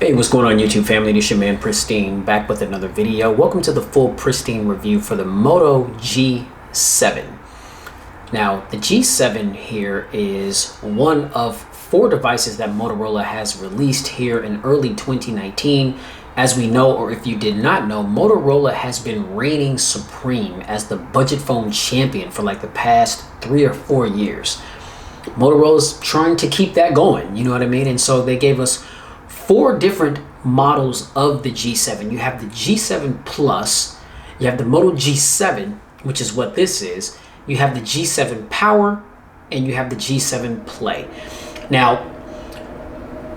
Hey, what's going on YouTube family? This is your man Pristine back with another video. Welcome to the full Pristine review for the Moto G7. Now, the G7 here is one of four devices that Motorola has released here in early 2019. As we know, or if you did not know, Motorola has been reigning supreme as the budget phone champion for like the past 3 or 4 years. Motorola's trying to keep that going, you know what I mean? And so they gave us four different models of the G7. You have the G7 Plus, you have the Moto G7, which is what this is, you have the G7 Power, and you have the G7 Play. Now,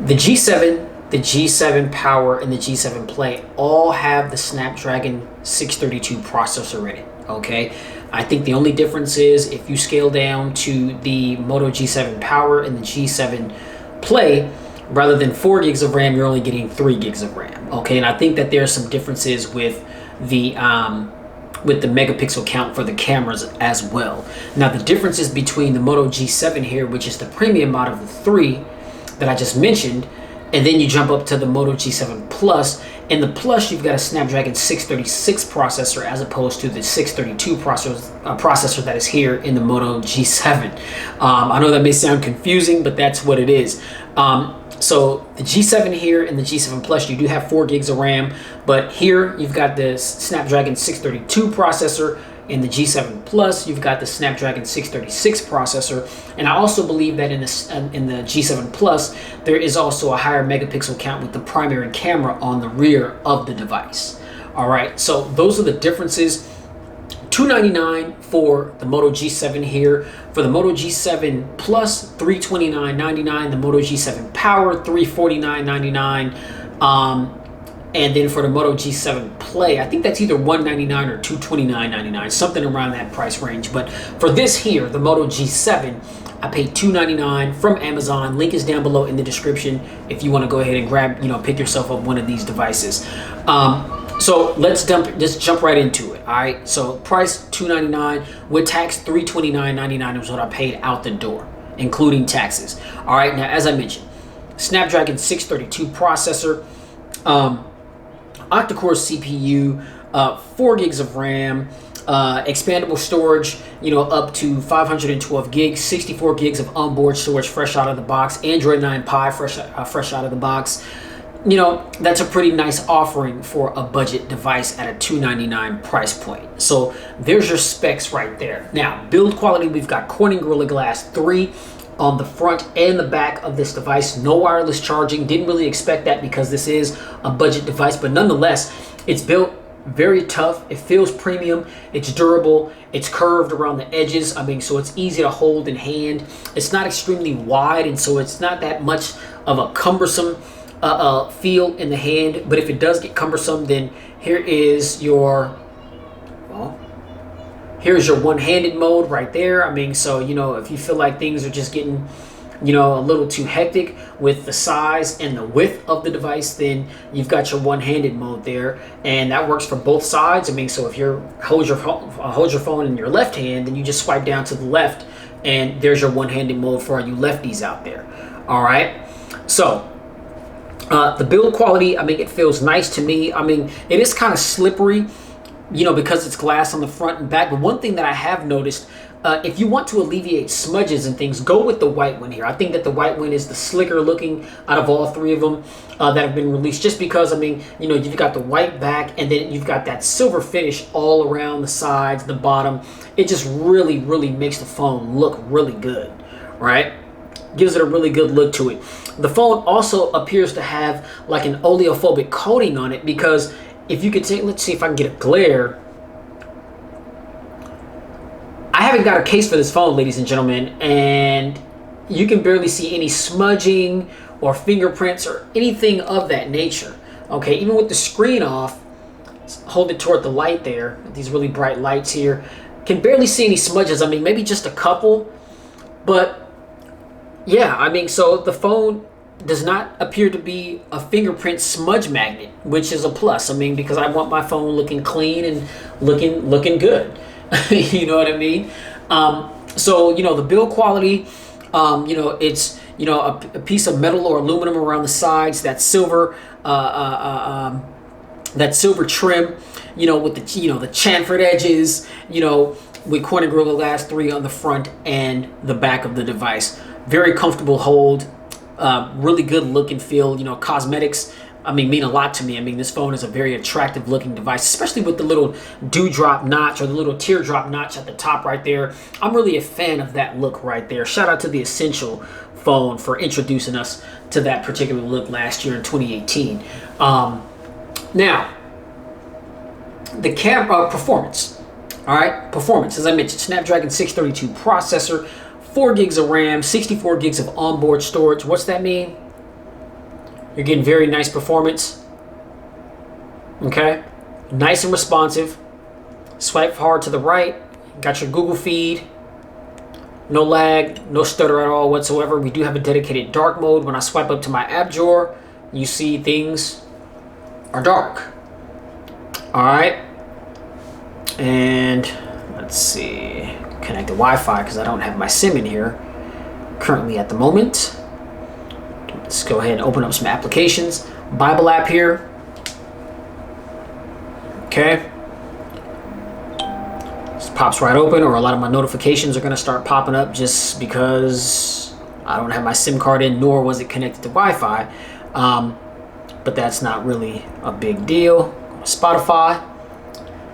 the G7 Power, and the G7 Play all have the Snapdragon 632 processor in it, okay? I think the only difference is if you scale down to the Moto G7 Power and the G7 Play, rather than 4 gigs of RAM, you're only getting 3 gigs of RAM. Okay, and I think that there are some differences with the megapixel count for the cameras as well. Now, the differences between the Moto G7 here, which is the premium model of the three that I just mentioned, and then you jump up to the Moto G7 Plus. In the Plus, you've got a Snapdragon 636 processor as opposed to the 632 processor that is here in the Moto G7. I know that may sound confusing, but that's what it is. So the G7 here and the G7 Plus, you do have 4 gigs of RAM, but here you've got the Snapdragon 632 processor. In the G7 Plus, you've got the Snapdragon 636 processor, and I also believe that in the G7 Plus, there is also a higher megapixel count with the primary camera on the rear of the device. All right, so those are the differences. $299 for the Moto G7 here. For the Moto G7 Plus, $329.99. The Moto G7 Power, $349.99. And then for the Moto G7 Play, I think that's either $199 or $229.99, something around that price range. But for this here, the Moto G7, I paid $299 from Amazon. Link is down below in the description if you want to go ahead and grab, pick yourself up one of these devices. So let's just jump right into it. All right. So price $299 with tax $329.99 is what I paid out the door, including taxes. All right. Now, as I mentioned, Snapdragon 632 processor. Octa-core CPU, 4 gigs of RAM, expandable storage, up to 512 gigs, 64 gigs of onboard storage fresh out of the box, Android 9 Pie fresh out of the box. That's a pretty nice offering for a budget device at a $299 price point. So there's your specs right there. Now, build quality, we've got Corning Gorilla Glass 3 on the front and the back of this device. No wireless charging. Didn't really expect that because this is a budget device, but nonetheless, it's built very tough. It feels premium. It's durable. It's curved around the edges. So it's easy to hold in hand. It's not extremely wide, and so it's not that much of a cumbersome feel in the hand. But if it does get cumbersome, then here is your here's your one-handed mode right there. So, if you feel like things are just getting, a little too hectic with the size and the width of the device, then you've got your one-handed mode there. And that works for both sides. So if you hold your phone in your left hand, then you just swipe down to the left, and there's your one-handed mode for all you lefties out there. All right. So the build quality, it feels nice to me. It is kind of slippery, because it's glass on the front and back. But one thing that I have noticed, if you want to alleviate smudges and things, go with the white one here. I think that the white one is the slicker looking out of all three of them that have been released, just because, you've got the white back, and then you've got that silver finish all around the sides, the bottom. It just really, really makes the phone look really good, right? Gives it a really good look to it. The phone also appears to have like an oleophobic coating on it, because if you could take, let's see if I can get a glare. I haven't got a case for this phone, ladies and gentlemen, and you can barely see any smudging or fingerprints or anything of that nature. Okay, even with the screen off, hold it toward the light there, these really bright lights here, can barely see any smudges. Maybe just a couple, but yeah, so the phone does not appear to be a fingerprint smudge magnet, which is a plus. Because I want my phone looking clean and looking good. You know what I mean? So the build quality, it's you know, a piece of metal or aluminum around the sides, that silver trim, you know, with the, you know, the chamfered edges, you know, with corner Gorilla Glass 3 on the front and the back of the device. Very comfortable hold, really good look and feel. You know, cosmetics, I mean a lot to me. I mean, this phone is a very attractive looking device, especially with the little dewdrop notch or the little teardrop notch at the top right there. I'm really a fan of that look right there. Shout out to the Essential phone for introducing us to that particular look last year in 2018. Now, the camera performance. All right, performance. As I mentioned, Snapdragon 632 processor, 4 gigs of RAM, 64 gigs of onboard storage. What's that mean? You're getting very nice performance. Okay, nice and responsive. Swipe hard to the right. Got your Google feed. No lag, no stutter at all whatsoever. We do have a dedicated dark mode. When I swipe up to my app drawer, you see things are dark. All right, and let's see, connect the Wi-Fi because I don't have my SIM in here currently at the moment. Let's go ahead and open up some applications. Bible app here. Okay, this pops right open, or a lot of my notifications are going to start popping up just because I don't have my SIM card in, nor was it connected to Wi-Fi. But that's not really a big deal. Spotify.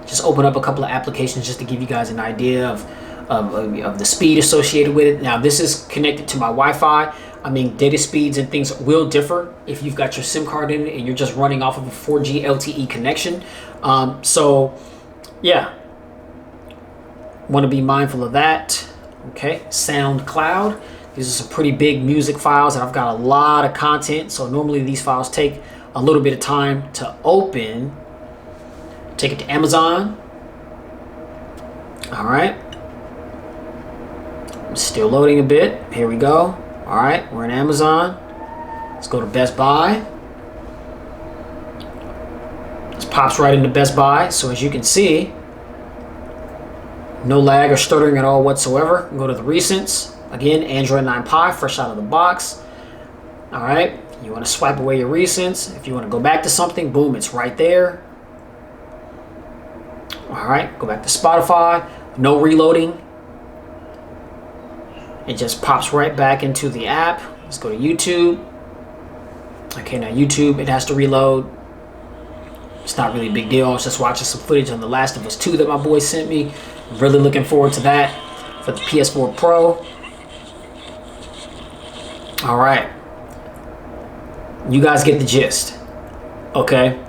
Just open up a couple of applications just to give you guys an idea of the speed associated with it. Now, this is connected to my Wi-Fi. I mean, data speeds and things will differ if you've got your SIM card in it and you're just running off of a 4G LTE connection. So, yeah, want to be mindful of that. Okay, SoundCloud. These are some pretty big music files, and I've got a lot of content. So normally these files take a little bit of time to open. Take it to Amazon. All right. Still loading a bit. Here we go. All right, we're in Amazon. Let's go to Best Buy. This pops right into Best Buy. So as you can see, no lag or stuttering at all whatsoever. Go to the recents. Again, Android 9 Pie, fresh out of the box. All right, you want to swipe away your recents. If you want to go back to something, boom, it's right there. All right, go back to Spotify. No reloading. It just pops right back into the app. Let's go to YouTube. Okay, now YouTube, it has to reload. It's not really a big deal. I was just watching some footage on The Last of Us 2 that my boy sent me. Really looking forward to that for the PS4 Pro. All right. You guys get the gist. Okay.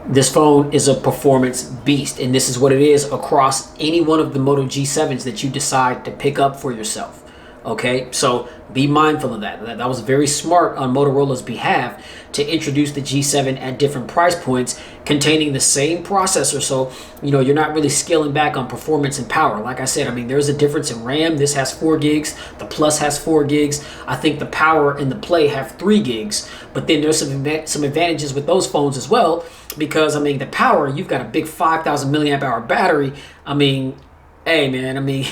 This phone is a performance beast, and this is what it is across any one of the Moto G7s that you decide to pick up for yourself. Okay, so be mindful of that. That was very smart on Motorola's behalf to introduce the G7 at different price points containing the same processor. So, you know, you're not really scaling back on performance and power. Like I said, I mean, there's a difference in RAM. This has 4 gigs. The Plus has 4 gigs. I think the Power and the Play have 3 gigs. But then there's some advantages with those phones as well, because, I mean, the Power, you've got a big 5,000 milliamp hour battery. I mean, hey, man, I mean,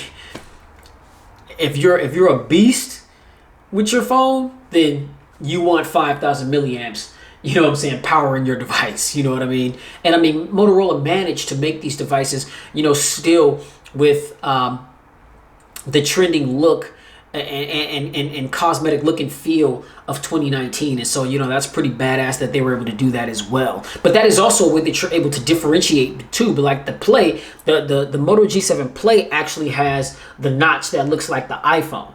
if you're a beast with your phone, then you want 5,000 milliamps, you know what I'm saying, power in your device, you know what I mean? And I mean, Motorola managed to make these devices, you know, still with the trending look and cosmetic look and feel of 2019. And so, you know, that's pretty badass that they were able to do that as well. But that is also a way that you're able to differentiate too. But like the Play, the Moto G7 Play actually has the notch that looks like the iPhone.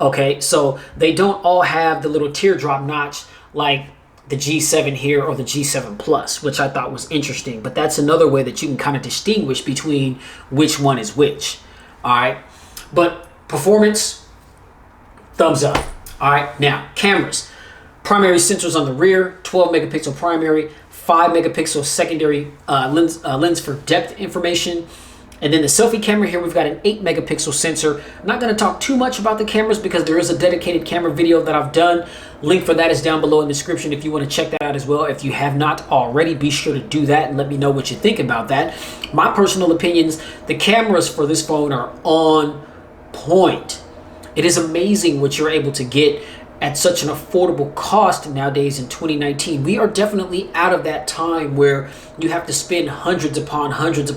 Okay, so they don't all have the little teardrop notch like the G7 here or the G7 Plus, which I thought was interesting. But that's another way that you can kind of distinguish between which one is which. All right, but performance, thumbs up. All right, now cameras. Primary sensors on the rear, 12 megapixel primary, 5 megapixel secondary lens for depth information. And then the selfie camera here, we've got an 8 megapixel sensor. I'm not going to talk too much about the cameras because there is a dedicated camera video that I've done. Link for that is down below in the description if you want to check that out as well. If you have not already, be sure to do that and let me know what you think about that. My personal opinions, the cameras for this phone are on point. It is amazing what you're able to get at such an affordable cost nowadays in 2019. We are definitely out of that time where you have to spend hundreds upon hundreds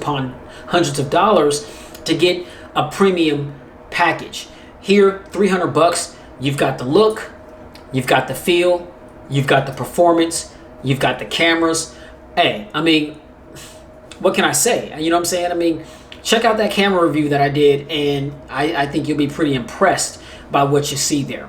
of dollars to get a premium package. Here, $300, you've got the look, you've got the feel, you've got the performance, you've got the cameras. Hey, I mean, what can I say? You know what I'm saying? I mean, check out that camera review that I did, and I think you'll be pretty impressed by what you see there.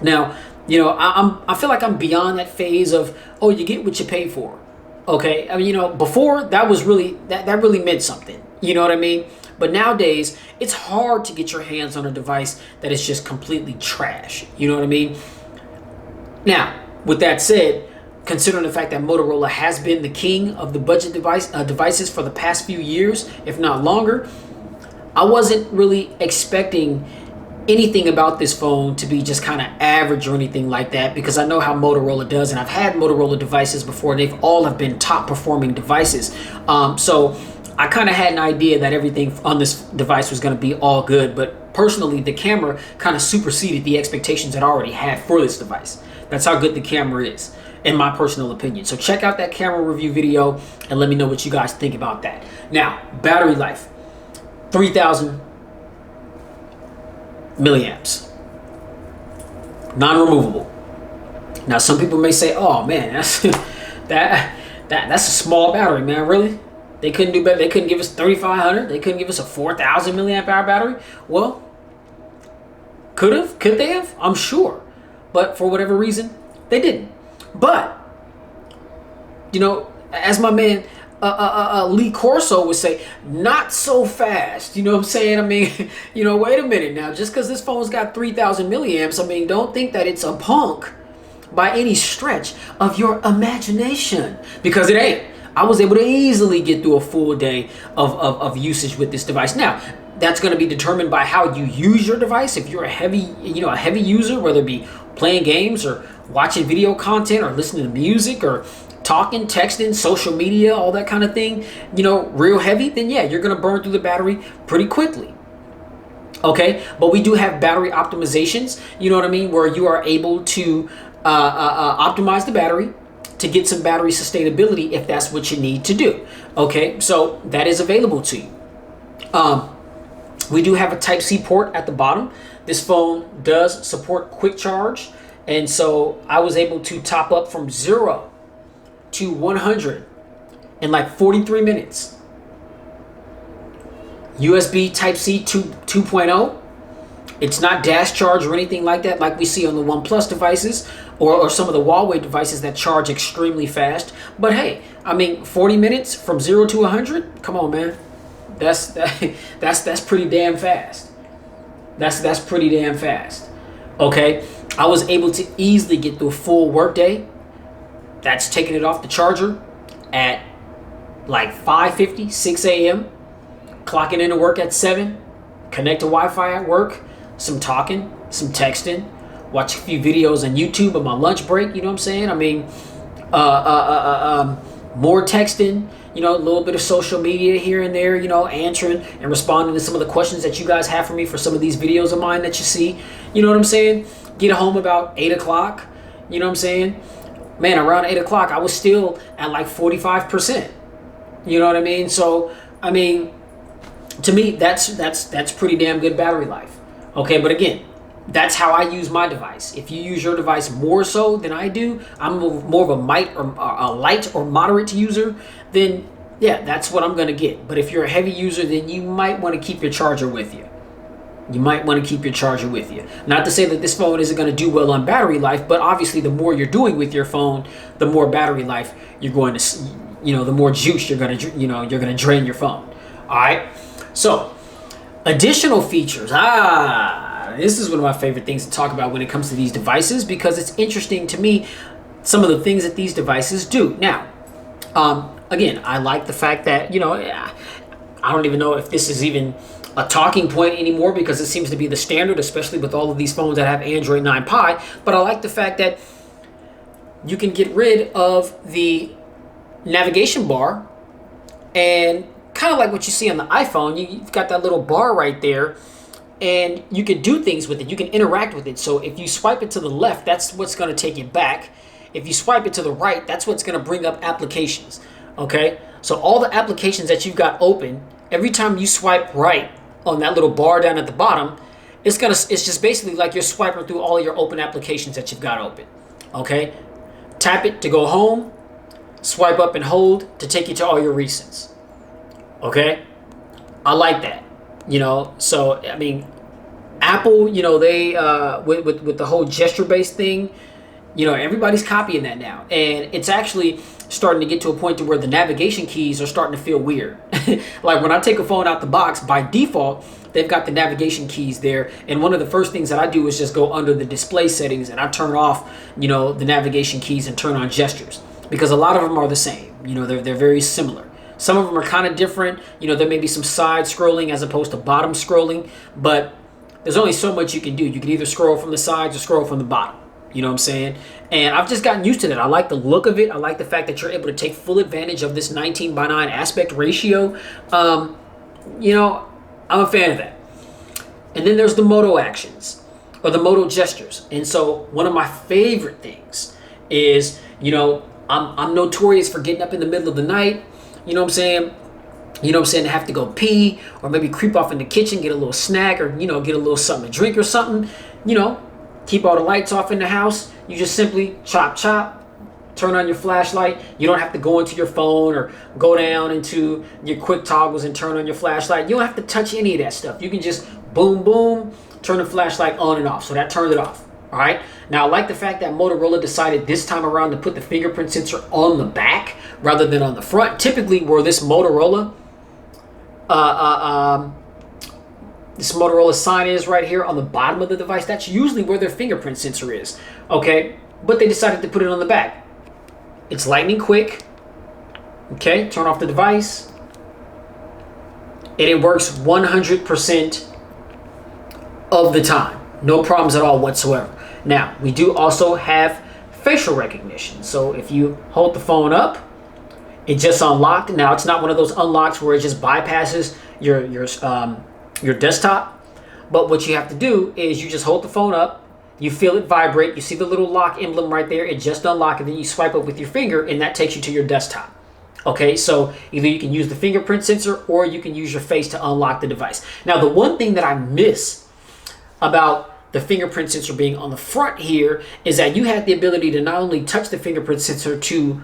Now, you know, I feel like I'm beyond that phase of, oh, you get what you pay for. Okay, I mean, you know, before that was really that really meant something. You know what I mean? But nowadays, it's hard to get your hands on a device that is just completely trash. You know what I mean? Now, with that said, considering the fact that Motorola has been the king of the budget devices for the past few years, if not longer, I wasn't really expecting anything about this phone to be just kind of average or anything like that, because I know how Motorola does, and I've had Motorola devices before, and they've all have been top performing devices. So I kind of had an idea that everything on this device was going to be all good, but personally, the camera kind of superseded the expectations that I already had for this device. That's how good the camera is, in my personal opinion. So check out that camera review video and let me know what you guys think about that. Now, battery life, 3,000 milliamps, non-removable. Now, some people may say, "Oh man, that's that's a small battery, man. Really? They couldn't do better. They couldn't give us 3,500. They couldn't give us a 4,000 milliamp hour battery." Well, could they have? I'm sure, but for whatever reason, they didn't. But you know, as my man Lee Corso would say, not so fast. You know what I'm saying? I mean, you know, wait a minute now. Just because this phone's got 3,000 milliamps, I mean, don't think that it's a punk by any stretch of your imagination, because it ain't. I was able to easily get through a full day of usage with this device. Now, that's going to be determined by how you use your device. If you're a heavy user, whether it be playing games or watching video content or listening to music or talking, texting, social media, all that kind of thing, you know, real heavy, then yeah, you're going to burn through the battery pretty quickly. Okay, but we do have battery optimizations, you know what I mean, where you are able to optimize the battery to get some battery sustainability if that's what you need to do. Okay, so that is available to you. We do have a Type-C port at the bottom. This phone does support quick charge, and so I was able to top up from 0 to 100 in like 43 minutes. USB Type-C 2.0. It's not dash charge or anything like that like we see on the OnePlus devices or some of the Huawei devices that charge extremely fast. But hey, I mean, 40 minutes from 0 to 100? Come on, man. That's pretty damn fast. That's pretty damn fast. Okay? I was able to easily get through a full workday. That's taking it off the charger at like 5:50, 6 a.m. Clocking into work at 7. Connect to Wi-Fi at work. Some talking, some texting. Watch a few videos on YouTube on my lunch break. You know what I'm saying? I mean, more texting. You know, a little bit of social media here and there. You know, answering and responding to some of the questions that you guys have for me for some of these videos of mine that you see. You know what I'm saying? Get home about 8 o'clock. You know what I'm saying? Man, around 8 o'clock, I was still at like 45%. You know what I mean? So, I mean, to me, that's pretty damn good battery life. Okay, but again, that's how I use my device. If you use your device more so than I do, I'm more of a light or moderate user, then yeah, that's what I'm going to get. But if you're a heavy user, then you might want to keep your charger with you. Not to say that this phone isn't going to do well on battery life, but obviously the more you're doing with your phone, the more battery life you're going to, you know, the more juice you're going to, you know, you're going to drain your phone. All right. So additional features. This is one of my favorite things to talk about when it comes to these devices, because it's interesting to me, some of the things that these devices do. Now, again, I like the fact that, you know, I don't even know if this is even a talking point anymore, because it seems to be the standard, especially with all of these phones that have Android 9 Pie. But I like the fact that you can get rid of the navigation bar, and kind of like what you see on the iPhone, you've got that little bar right there, and you can do things with it. You can interact with it. So if you swipe it to the left, that's what's going to take it back. If you swipe it to the right, that's what's going to bring up applications. Okay, so all the applications that you've got open, every time you swipe right on that little bar down at the bottom, it's just basically like you're swiping through all of your open applications that you've got open. Okay, tap it to go home, swipe up and hold to take you to all your recents. Okay, I like that. So I mean, Apple, they with the whole gesture-based thing, everybody's copying that now, and it's actually starting to get to a point to where the navigation keys are starting to feel weird. Like when I take a phone out the box, by default, they've got the navigation keys there, and one of the first things that I do is just go under the display settings and I turn off, the navigation keys and turn on gestures, because a lot of them are the same. They're very similar. Some of them are kind of different. There may be some side scrolling as opposed to bottom scrolling, but there's only so much you can do. You can either scroll from the sides or scroll from the bottom. You know what I'm saying? And I've just gotten used to that. I like the look of it. I like the fact that you're able to take full advantage of this 19:9 aspect ratio. I'm a fan of that. And then there's the Moto actions, or the Moto gestures. And so one of my favorite things is, I'm notorious for getting up in the middle of the night. You know what I'm saying? Have to go pee, or maybe creep off in the kitchen, get a little snack, or, get a little something to drink or something. Keep all the lights off in the house. You just simply chop, turn on your flashlight. You don't have to go into your phone or go down into your quick toggles and turn on your flashlight. You don't have to touch any of that stuff. You can just boom, boom, turn the flashlight on and off. So that turned it off. All right. Now, I like the fact that Motorola decided this time around to put the fingerprint sensor on the back rather than on the front. Typically, where this Motorola sign is right here on the bottom of the device, that's usually where their fingerprint sensor is. Okay, but they decided to put it on the back. It's lightning quick. Okay, turn off the device, and it works 100% of the time. No problems at all whatsoever. Now, we do also have facial recognition. So if you hold the phone up, it just unlocked. Now, it's not one of those unlocks where it just bypasses your desktop, but what you have to do is you just hold the phone up, you feel it vibrate, you see the little lock emblem right there, it just unlocked, and then you swipe up with your finger and that takes you to your desktop. Okay, so either you can use the fingerprint sensor or you can use your face to unlock the device. Now, the one thing that I miss about the fingerprint sensor being on the front here is that you had the ability to not only touch the fingerprint sensor to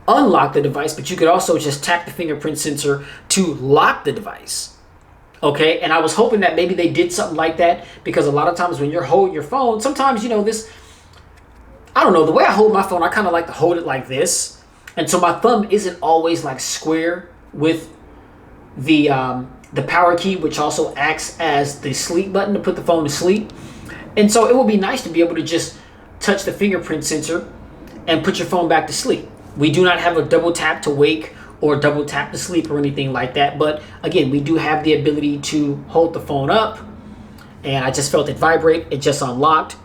unlock the device, but you could also just tap the fingerprint sensor to lock the device. Okay, and I was hoping that maybe they did something like that, because a lot of times when you're holding your phone, sometimes, I don't know, the way I hold my phone, I kind of like to hold it like this. And so my thumb isn't always like square with the power key, which also acts as the sleep button to put the phone to sleep. And so it would be nice to be able to just touch the fingerprint sensor and put your phone back to sleep. We do not have a double tap to wake or double tap to sleep or anything like that. But again, we do have the ability to hold the phone up, and I just felt it vibrate. It just unlocked.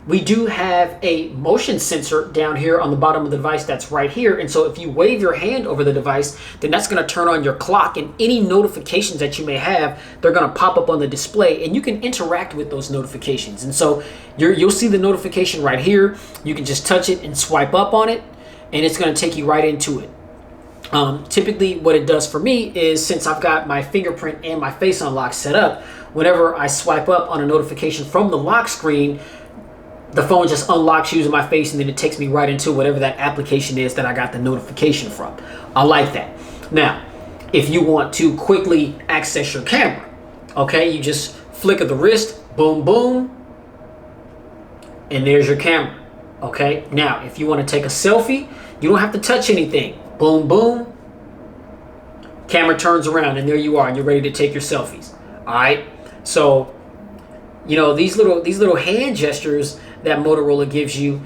We do have a motion sensor down here on the bottom of the device that's right here. And so if you wave your hand over the device, then that's going to turn on your clock, and any notifications that you may have, they're going to pop up on the display, and you can interact with those notifications. And so you'll see the notification right here. You can just touch it and swipe up on it, and it's going to take you right into it. Typically what it does for me is, since I've got my fingerprint and my face unlock set up, whenever I swipe up on a notification from the lock screen, the phone just unlocks using my face, and then it takes me right into whatever that application is that I got the notification from. I like that. Now, if you want to quickly access your camera, okay, you just flick of the wrist, boom, boom, and there's your camera. Okay, now if you want to take a selfie, you don't have to touch anything. Boom, boom, camera turns around, and there you are, and you're ready to take your selfies. All right, so these little hand gestures that Motorola gives you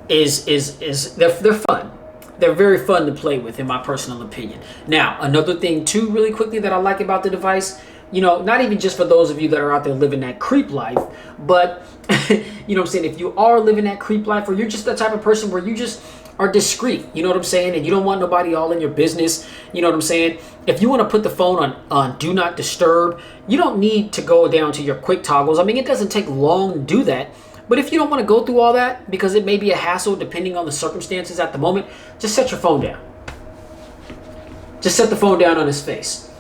they're fun. They're very fun to play with, in my personal opinion. Now, another thing too, really quickly, that I like about the device, not even just for those of you that are out there living that creep life, but you know what I'm saying, if you are living that creep life, or you're just the type of person where you just are discreet. You know what I'm saying? And you don't want nobody all in your business. You know what I'm saying? If you want to put the phone on do not disturb, you don't need to go down to your quick toggles. I mean, it doesn't take long to do that. But if you don't want to go through all that, because it may be a hassle depending on the circumstances at the moment, just set your phone down. Just set the phone down on its face.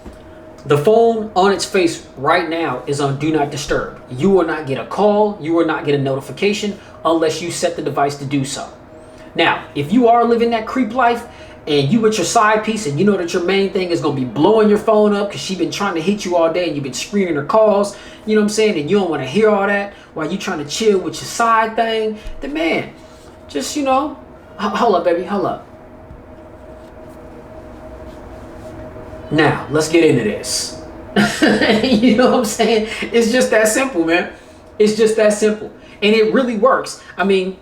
The phone on its face right now is on do not disturb. You will not get a call. You will not get a notification unless you set the device to do so. Now, if you are living that creep life and you with your side piece and you know that your main thing is going to be blowing your phone up because she's been trying to hit you all day and you've been screening her calls, you know what I'm saying, and you don't want to hear all that while you trying to chill with your side thing, then man, just, you know, hold up, baby, hold up. Now, let's get into this. You know what I'm saying? It's just that simple, man. It's just that simple. And it really works. I mean,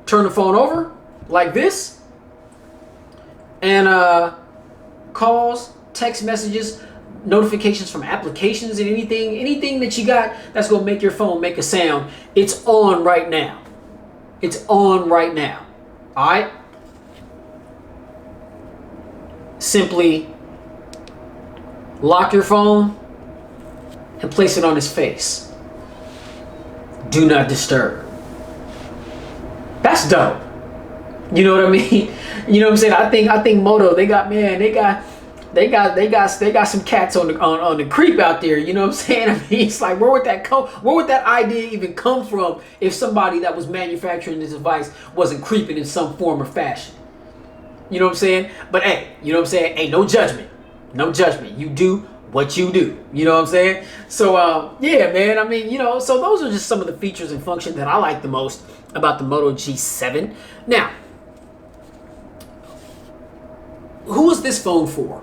turn the phone over like this. And calls, text messages, notifications from applications and anything that you got that's going to make your phone make a sound. It's on right now. It's on right now. All right? Simply lock your phone and place it on his face. Do not disturb. That's dope. You know what I mean? You know what I'm saying? I think Moto, they got some cats on the creep out there. You know what I'm saying? I mean, it's like where would that idea even come from if somebody that was manufacturing this device wasn't creeping in some form or fashion? You know what I'm saying? But hey, you know what I'm saying? Hey, no judgment. No judgment. You do what you do. You know what I'm saying? So, yeah, man. I mean, you know, so those are just some of the features and functions that I like the most about the Moto G7. Now, who is this phone for?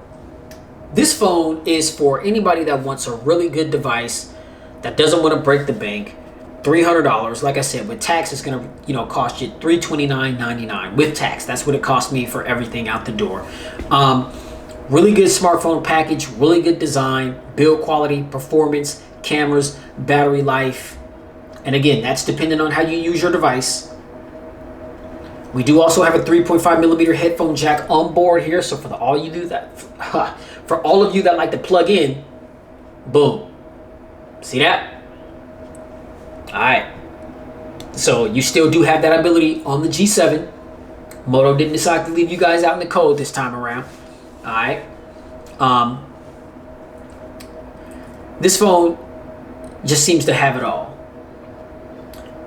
This phone is for anybody that wants a really good device that doesn't want to break the bank. $300. Like I said, with tax, it's gonna cost you $329.99 with tax. That's what it cost me for everything out the door. Really good smartphone package, really good design, build quality, performance, cameras, battery life. And again, that's dependent on how you use your device. We do also have a 3.5 millimeter headphone jack on board here. So for all of you that like to plug in, boom. See that? All right. So you still do have that ability on the G7. Moto didn't decide to leave you guys out in the cold this time around. All right. This phone just seems to have it all.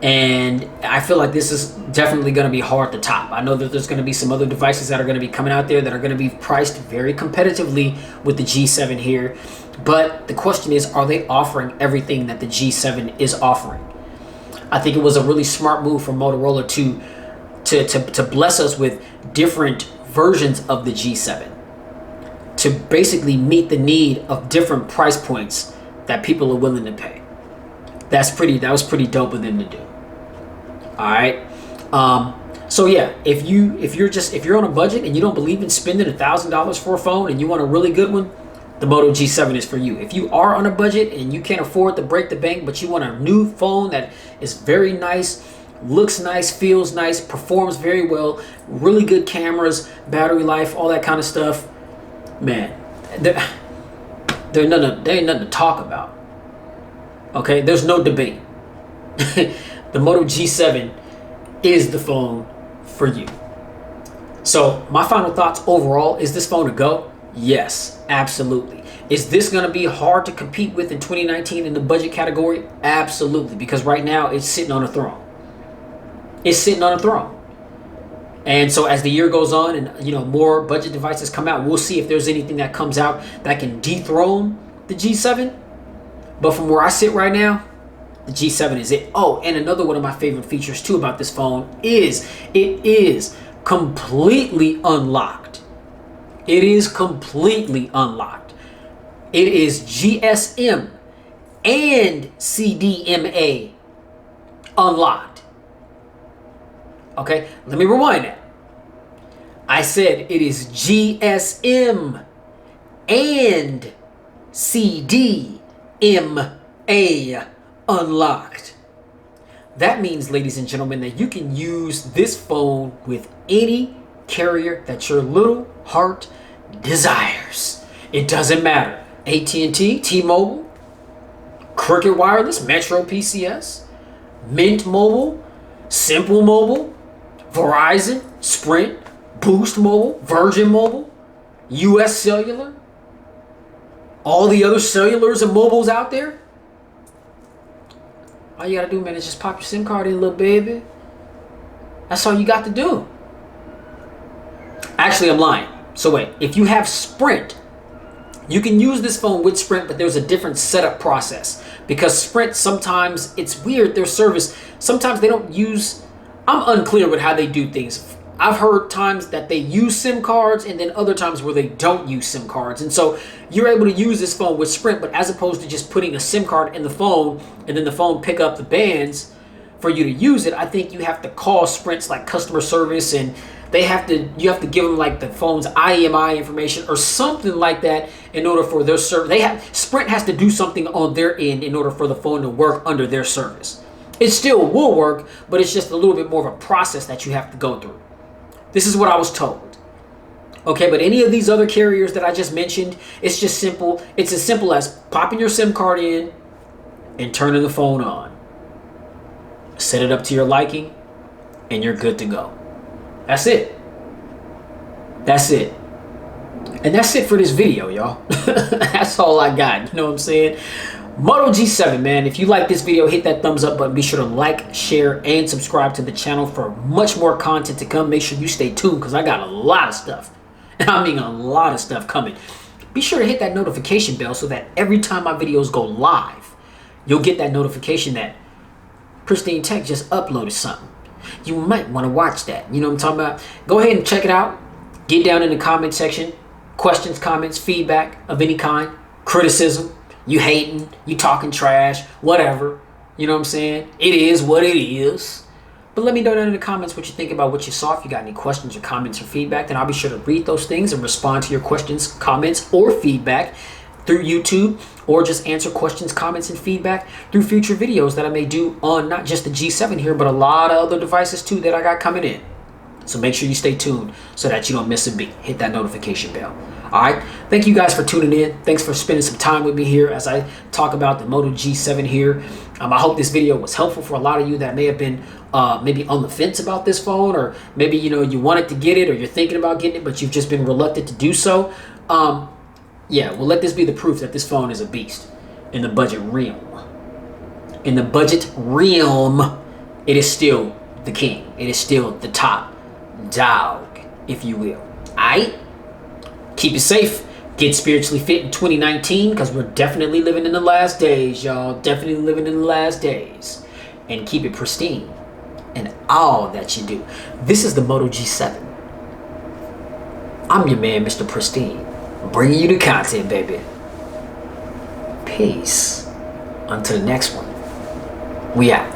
And I feel like this is definitely going to be hard to top. I know that there's going to be some other devices that are going to be coming out there that are going to be priced very competitively with the G7 here. But the question is, are they offering everything that the G7 is offering? I think it was a really smart move from Motorola to bless us with different versions of the G7 to basically meet the need of different price points that people are willing to pay. That was pretty dope of them to do. All right. So yeah, if you're on a budget and you don't believe in spending $1,000 for a phone and you want a really good one, the Moto G7 is for you. If you are on a budget and you can't afford to break the bank, but you want a new phone that is very nice, looks nice, feels nice, performs very well, really good cameras, battery life, all that kind of stuff, man, there ain't nothing to talk about. Okay, there's no debate. The Moto G7 is the phone for you. So my final thoughts overall, is this phone a go? Yes, absolutely. Is this going to be hard to compete with in 2019 in the budget category? Absolutely, because right now it's sitting on a throne. It's sitting on a throne. And so as the year goes on and more budget devices come out, we'll see if there's anything that comes out that can dethrone the G7. But from where I sit right now, the G7 is it. Oh, and another one of my favorite features too about this phone is it is completely unlocked. It is completely unlocked. It is GSM and CDMA unlocked. Okay, let me rewind that. I said it is GSM and CDMA unlocked. That means, ladies and gentlemen, that you can use this phone with any carrier that your little heart desires. It doesn't matter. AT&T, T-Mobile, Cricket Wireless, Metro PCS, Mint Mobile, Simple Mobile, Verizon, Sprint, Boost Mobile, Virgin Mobile, US Cellular, all the other cellulars and mobiles out there. All you gotta do, man, is just pop your SIM card in, little baby. That's all you got to do. Actually, I'm lying. So wait, if you have Sprint, you can use this phone with Sprint, but there's a different setup process. Because Sprint, sometimes it's weird, their service, sometimes they don't use, I'm unclear with how they do things. I've heard times that they use SIM cards and then other times where they don't use SIM cards. And so you're able to use this phone with Sprint, but as opposed to just putting a SIM card in the phone and then the phone pick up the bands for you to use it, I think you have to call Sprint's like customer service, and you have to give them like the phone's IMI information or something like that in order for their service. Sprint has to do something on their end in order for the phone to work under their service. It still will work, but it's just a little bit more of a process that you have to go through. This is what I was told. Okay, but any of these other carriers that I just mentioned, it's just simple. It's as simple as popping your SIM card in and turning the phone on. Set it up to your liking, and you're good to go. That's it. That's it. And that's it for this video, y'all. That's all I got. You know what I'm saying? Moto G7, man. If you like this video, hit that thumbs up button. Be sure to like, share, and subscribe to the channel for much more content to come. Make sure you stay tuned because I got a lot of stuff. And I mean a lot of stuff coming. Be sure to hit that notification bell so that every time my videos go live, you'll get that notification that Pristine Tech just uploaded something. You might want to watch that. You know what I'm talking about? Go ahead and check it out. Get down in the comment section. Questions, comments, feedback of any kind. Criticism. You hating. You talking trash. Whatever. You know what I'm saying? It is what it is. But let me know down in the comments what you think about what you saw. If you got any questions or comments or feedback, then I'll be sure to read those things and respond to your questions, comments, or feedback through YouTube, or just answer questions, comments, and feedback through future videos that I may do on not just the G7 here, but a lot of other devices too that I got coming in. So make sure you stay tuned so that you don't miss a beat. Hit that notification bell. All right. Thank you guys for tuning in. Thanks for spending some time with me here as I talk about the Moto G7 here. I hope this video was helpful for a lot of you that may have been maybe on the fence about this phone, or maybe, you know, you wanted to get it or you're thinking about getting it, but you've just been reluctant to do so. Yeah, well, let this be the proof that this phone is a beast in the budget realm. In the budget realm, it is still the king. It is still the top dog, if you will. Aight? Keep it safe. Get spiritually fit in 2019 because we're definitely living in the last days, y'all. Definitely living in the last days. And keep it pristine in all that you do. This is the Moto G7. I'm your man, Mr. Pristine. Bringing you the content, baby. Peace. Until the next one. We out.